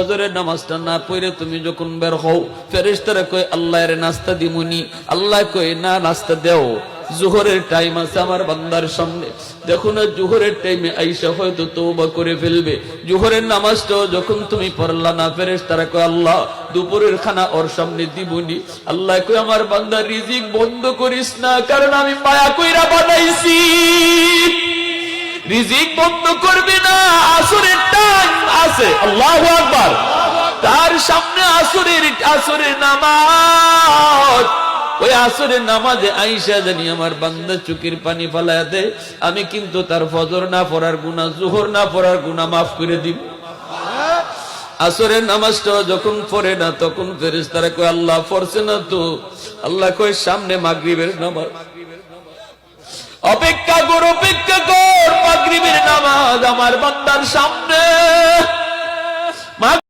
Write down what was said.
ফজরের নামাজটা না পড়ে তুমি যখন বের হও, ফেরেশতারা কয় আল্লাহর নাস্তা দিমুনি, আল্লাহ কয় না নাস্তা দেও, জোহরের টাইম আছে আমার বান্দার সামনে। দেখো না জোহরের টাইমে আইসা হয়তো তওবা করে ফেলবে। জোহরের নামাজটাও যখন তুমি পড়লা না, ফেরেশতারা কয় আল্লাহ দুপুরের খানা ওর সামনে দিবনি। আল্লাহ কয় আমার বান্দা রিজিক বন্ধ করিস না, কারণ আমি মায়া কইরা বানাইছি। রিজিক বন্ধ করবে না, আসরের টাইম আছে, আল্লাহু আকবার, তার সামনে আসরের নামাজ। ওই আসরের নামাজে আইসা জানি আমার বান্দা চোখের পানি ফালায়া দেয়, আমি কিন্তু তার ফজর না পড়ার গুনাহ, জোহর না পড়ার গুনাহ মাফ করে দিব। আসরের নামাজটা যখন পড়ে না, তখন ফেরেশতারা কয় আল্লাহ পড়ছে না তো। আল্লাহ কয় সামনে মাগরিবের নামাজ, অপেক্ষা কর মাগরিবের নামাজ আমার বান্দার সামনে।